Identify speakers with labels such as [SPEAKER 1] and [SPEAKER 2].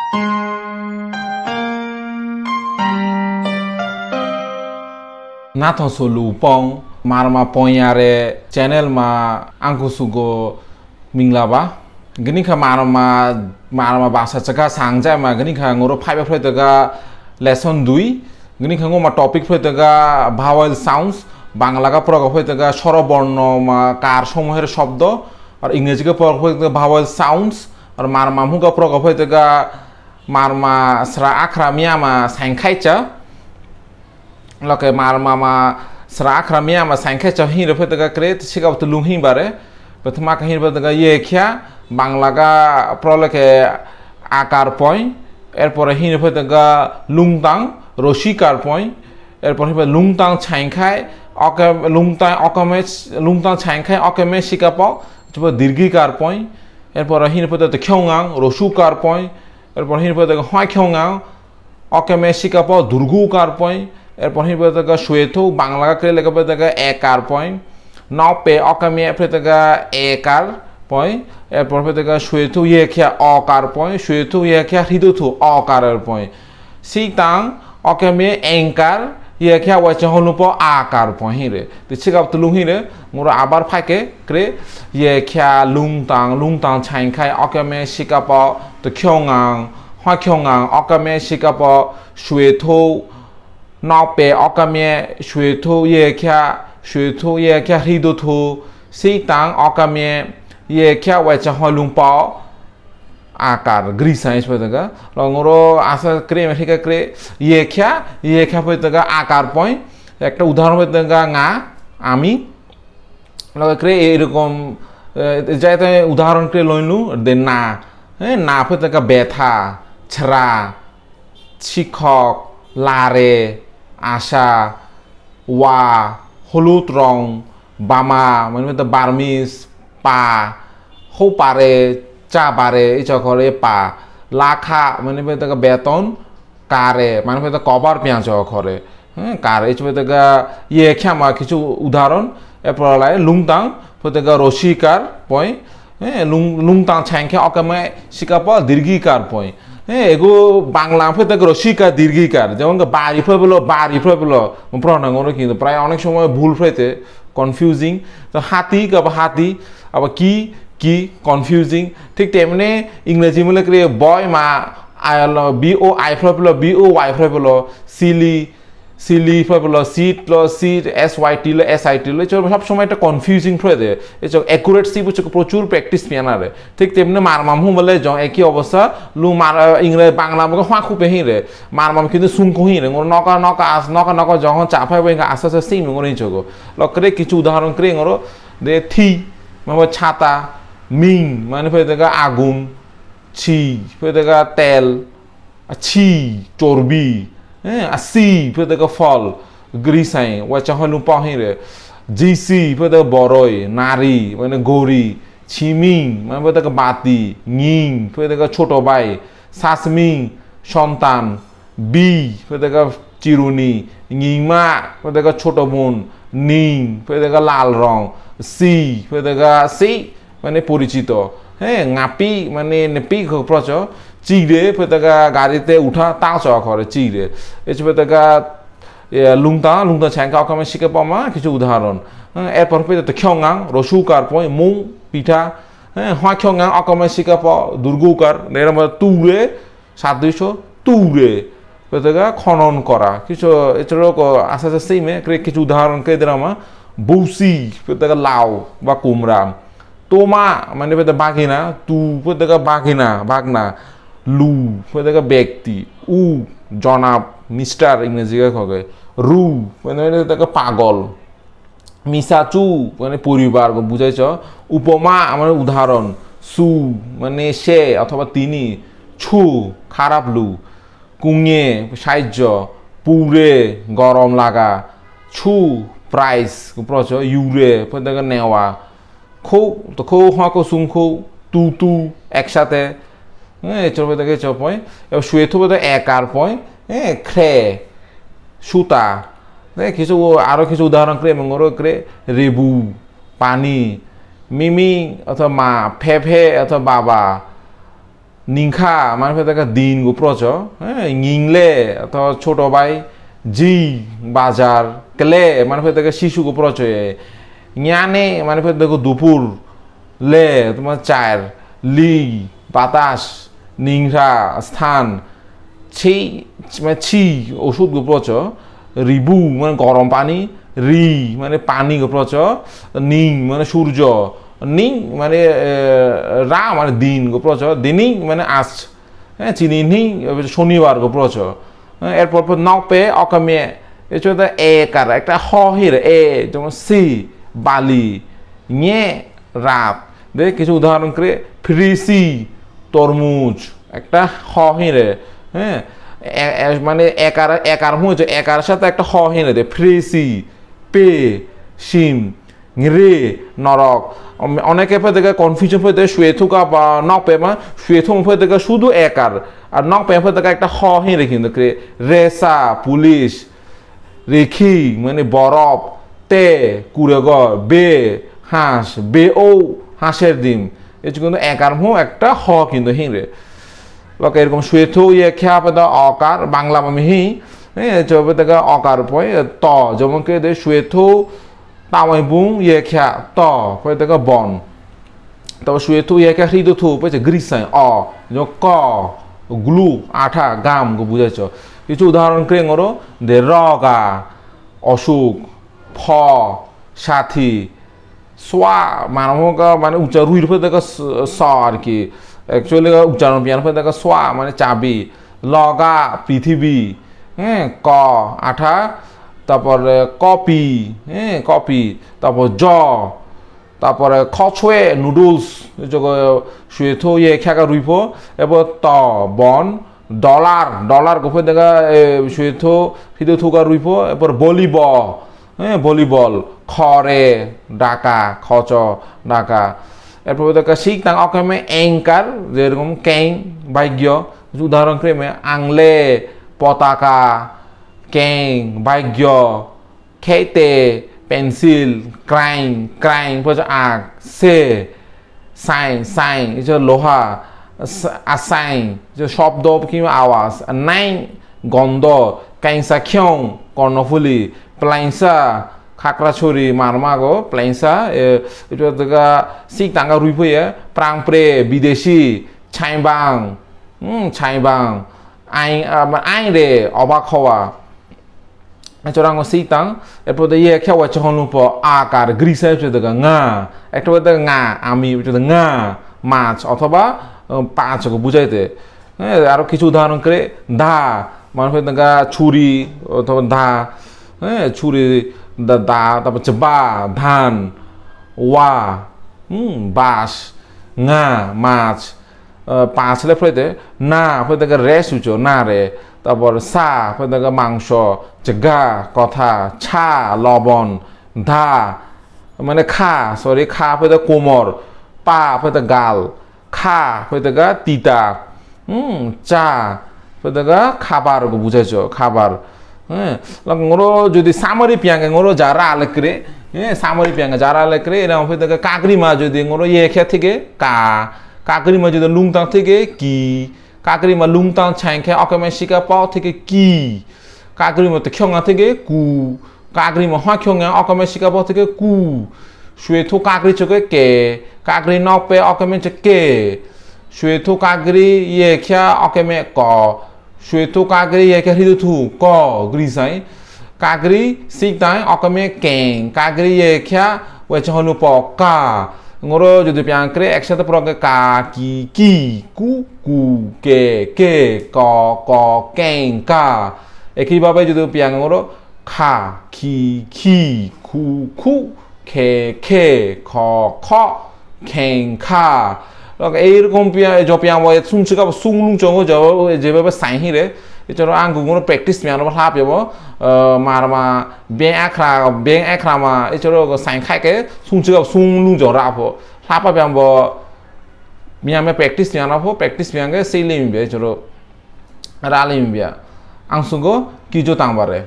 [SPEAKER 1] Nato sulu pong marma ponyare channel ma angku sugo minglaba gini kha marma basa chaka sangja ma gini kha ngoro 5 phoi taga lesson 2 gini kha ngoma topic phoi taga vowel sounds Bangla কা প্রয়োগ হয়ে থাকে স্বরবর্ণ কার সমূহের শব্দ আর ইংরেজি কা প্রয়োগ হয়ে থাকে ভাওয়েল সাউন্ডস আর মারমা কা প্রয়োগ হয়ে থাকে মারমা স্রা আখরা মিয়ামা সাংখাইচা লকে মারমা স্রা আখরা মিয়ামা সাংখাইচা হি রে হয়ে থাকে ক্রেত সিগাব তো লুহি বারে প্রথমা কা হি রে থাকে ইয়ে খিয়া বাংলা কা প্রলেকে আকার পয় এরপরে হি রে হয়ে থাকে লুংতাং রশিকার পয় এরপর হবে লুংতাং ছাইখাই অকে লুংতাং ছাইখাই অকেমে শিকাপ দীর্ঘিকার পয় এরপর হিন পদে খেওঙাং রসুকার পয় এরপর হিন পদে হয় খেওঙাং অকেমে শিকাপ দুর্গুকার পয় এরপর হিন পদে সুয়েথৌ বাংলা ক্রে লেখা পদে একার পয় নপে অকেমে ফেতগা একার পয় এরপর পদে সুয়েথৌ ইয়ে খেয়া অকার পয় সুয়েথৌ ইয়ে খেয়া হৃদুথু অকারের পয় সিতাং অকেমে এংকার ইয়ে খেয়া ওয়াইছে হনুপ আকার পহিরে তো সিগাব তো লুহিরে মোর আবার ফাইকে ক্রে ইয়ে খেয়া লুংতাং ছাইখাই অকেমে শিকাপ তো খেওঙাং হয় খেওঙাং অকেমে শিকাপ সুয়েথৌ নপে অকেমে সুয়েথৌ ইয়ে খেয়া হৃদুথু সিতাং অকেমে ইয়ে খেয়া ওয়াইছে হলুপ আকার গ্রিসাইজ হয়ে থাকা লঙ্গরো আসা ক্রে মেঠিকা ক্রে ইয়ে খেয়া হয়ে থাকা আকার পয় একটা উদাহরণ হয়ে থাকা ngা আমি লগে ক্রে এরকম যাইতে উদাহরণ ক্রে লইলু দে না হ্যাঁ না হয়ে থাকা ব্যথা ছড়া শিক্ষক লারে আশা ওয়া হলুদ রং বামা মানে বার্মিস পা হো পারে চা বারে এই চকরে পা লাখা মানে বেতন কারে মানে কবার পেঁয়াজ করে হ্যাঁ কার এই চবে ইয়ে খেমা কিছু উদাহরণ এরপর লুংতাং হতে রশিকার পয় হ্যাঁ লুংতাং ছাইখে অকামে শিকাপ দীর্ঘিকার পয় হ্যাঁ এগো বাংলা হতে রশিকার দীর্ঘিকার যেমন বাড়ি ফ্রয় বলো প্রণাঙ্গনে কিন্তু প্রায় অনেক সময় ভুল ফ্রইতে কনফিউজিং তো হাতি আবার কি কনফিউজিং ঠিক তেমনি ইংরেজি মূলে ক্রিয়ে বয় মা বিও আই ফ্রয় বলো সিলি ফ্রয় বলো সিট SYT SIT সব সময় একটা কনফিউজিং ফ্রয় দেয় এই অ্যাকুরেটসি প্রচুর প্র্যাকটিস পিয়ানারে ঠিক তেমনি মারমামু বলে একই অবস্থা লু ইংরেজি বাংলা আমাকে হাঁ খুপে হিঁড়ে মারমাম কিন্তু সুংকো হিঁড়ে নকা যখন চাপাইব আস্তে আস্তে সিম ওই চোখ লক্ষ্যে কিছু উদাহরণ ক্রিয়ে দে থি মানে ছাতা মিং মানে ফেলে দেখা আগুন ছি ফেলে দেখা তেল ছি চর্বি হ্যাঁ সি ফেলে দেখা ফল গ্রিসাই ওয়াচা হয় লুপা হিরে জিসি ফেলে দেখা বড়ই নারী মানে গৌরী ছিমিং মানে ফেলে দেখা বাতি নিং ফেলে দেখা ছোট ভাই সাসমিং সন্তান বি ফেলে দেখা চিরুনি নিংমা ফেলে দেখা ছোট বোন নিং ফেলে দেখা লাল রং সি ফেলে দেখা সি মানে পরিচিত হ্যাঁ ngapi মানে নেপি প্রচ চিড়ে ফেতগা গাড়িতে উঠা তা চ করে চিড়ে এসে ফেতগা লুংতা ছাঙ্কা অকামে শিখে পামা কিছু উদাহরণ এরপর ফেতে খেওঙাং রসুকার পয় মুং পিঠা হ্যাঁ হয় খেওঙাং অকামে শিখে প দুর্গুকার এর মধ্যে তুরে সাদৃশ্য তুরে ফেতগা খনন করা কিছু এছাড়াও আস্তে আস্তে সেইমে কিছু উদাহরণ কে দিলাম বৌসি ফেতগা লাউ বা কুমড়া তোমা মানে পেতে বাঘিনা তু পেতে বাঘনা লু পেতে ব্যক্তি উ জনাব মিস্টার ইংরেজি খগে রু মানে পাগল মিসাচু মানে পরিবার বুঝাইছ উপমা আমার উদাহরণ সু মানে সে অথবা তিনি ছু খারাপ লু কুঙে সাহায্য পুরে গরম লাগা ছু প্রাইস প্রচ ইউরে পেতে নেওয়া খৌ তো খৌ হাঁকো সুংখৌ তু একসাথে হ্যাঁ চলবে দেখে পয় এবার শুয়ে থবে একার পয় হ্যাঁ খ্রে সুতা কিছু আরও কিছু উদাহরণ ক্রে মঙ্গর ক্রে রেবু পানি মিমি অথবা মা ফে অথবা বাবা নিংখা মানে ফের দেখা দিন গো প্রচ হ্যাঁ ইংলে তো ছোট ভাই জি বাজার ক্লে মানে ফের দেখা শিশু গো প্রচ জ্ঞানে মানে ফের দেখো দুপুর লে তোমার চার লি বাতাস নিংরা স্থান ছি মানে ছি ওষুধ গো প্রচ রিবু মানে গরম পানি রি মানে পানি গো প্রচ নিং মানে সূর্য নিং মানে রা মানে দিন গো প্রচ দিনিং মানে আজ হ্যাঁ চিনি নিং শনিবার গো প্রচ এরপর নক পে অকামে এটা এ কার একটা হ হির এ যেমন সি বালি nye রাত দেখ কিছু উদাহরণ করে ফ্রিসি তরমুজ একটা হ হিরে হ্যাঁ মানে একার হচ্ছে একার সাথে একটা হ হিরে দে ফ্রিসি পে সিম রে নরক অনেকে থেকে কনফিউশন হয়ে থাকে শুয়ে থুকা বা নক পে মা শুয়ে থুম হয়ে থাকে শুধু একার আর নক পে হয়ে থাকে একটা হ হিরে কিন্তু রেসা পুলিশ রেখি মানে বরফ তে কুড়েগর বে হাঁস বে ও হাঁসের ডিম এই কিন্তু একার মু একটা হ কিন্তু হিংরে লোক এরকম শুয়ে থু ইয়ে খেয়া পেদা অকার বাংলা আমি হি চবে থেকে অকার পয় ত যেমন কে দে শুয়ে থু তাওয়াই বুং ইয়ে খেয়া ত পয় থেকে বন তারপর শুয়ে থু ইয়ে খেয়া হৃদ থু পেয়েছে গ্রিসাই ক গ্লু আঠা গাম গো বুঝাইছ কিছু উদাহরণ করে ওর দে রগা অসুখ ফ সাথী সোয়া মানব মানে উচ্চারুর ফলে দেখা স আর কি অ্যাকচুয়ালি উচ্চারণ পিয়ার ফলে দেখা সোয়া মানে চাবি লগা পৃথিবী হ্যাঁ ক আঠা তারপরে কপি হ্যাঁ কপি তারপর তারপরে খছুয়ে নুডলস শুয়ে থো ইয়ে খেকা রুইফো এবার ত বন ডলার গোফে দেখা শুয়ে থো হিদে থুকা রুইফো এরপর ভলিবল হ্যাঁ ভলিবল খরে ডাকা খচ ডাকা এরপর দেখা শিখ তাং অকামে অ্যাঙ্কার যেরকম ক্যাং ভাগ্য উদাহরণ ক্রেমে আংলে পতাকা ক্যাং ভাগ্য খেতে পেন্সিল ক্রাইং পর আগ সে সাইন এটা লোহা আসাইন যে শব্দ কিংবা আওয়াজ নাইন গন্ধ কাইংসা খিয়ং কর্ণফুলি প্লাইংসা খাকড়াছড়ি মারমাগো প্লাইংসা এটা শিখ তাঙ্গা রুইফইয়ে প্রাংপ্রে বিদেশি ছাইবাং আইন রে অবাক হওয়া চোরাং সিতাং এরপর ইয়ে খেয়া চহনুপ আকার গ্রিসা হচ্ছে ngা একটা বলতে ngা আমি ngা মাছ অথবা পাঁচ বুঝাইতে হ্যাঁ আরো কিছু উদাহরণ করে দা মানে ছুরি অথবা দা হ্যাঁ ছুরি দা তারপর বা ধান ওয়া বাঁশ ngা মাছ পাঁচ লে ফেতে না ফেতে রেস উচো না রে তারপর সা ফেতে মাংস গা কথা ছা লবণ ধা মানে খা ফেতে কোমর পা ফেতে গাল খা ফেতে তিতা চা ফেতে খাবার বুঝাইছ খাবার হ্যাঁ ওরো যদি সামরি পিয়াঙ্গে ওরো যারা আলেকরে হ্যাঁ সামরি পিয়াঙ্গে যারা আলেকরে এরকম ফেতে কাকরি মা যদি ওরো ইয়ে খেয়া থেকে কাকরি মা যদি লুংতাং থেকে কি কাকরি মা লুংতাং ছাইংখে অকামে শিকা পাও থেকে কি কাকরি মা তো খ্যঙ্গা থেকে কু কাকরি মা হা খ্যঙ্গা অকামে শিকা পাও থেকে কু শুয়ে থো কাকরি চোখে কে কাকরি নক পে অকামে কে শুয়ে থো কাকরি ইয়ে খেয়া অকামে ক শুয়ে থো কাকরি ইয়ে খেয়া হৃদ থু ক গ্রিসাই কাকরি শিকতাই অকামে কেং কাকরি ইয়ে খেয়া ওয়েছে হনু প কা ngoro যদি পিয়াং করে একসাথে পুরো কা কি কু কে ক কেং কা একই ভাবে যদি পিয়াং ngoro খা খি খু খে খ খেং খা এইরকম পিয়াং সুংসুকা সুংলুং চঙ্গ যেভাবে সাইহিরে এছাড়াও আঙ্গুগুলো প্র্যাকটিস মেয়ানো হাফ যাবো মারমা বেং একরামা এছাড়াও সাইন খাইকে সুংসুকা সুংলুং জ রাফো হাফা বেয়াম্ব মিয়ামে প্র্যাকটিস মেয়ানো প্র্যাকটিস মেয়াঙ্গে সেইলিমিবে এছাড়াও রালিমিবিয়া আংসুগো কিজো তাংবারে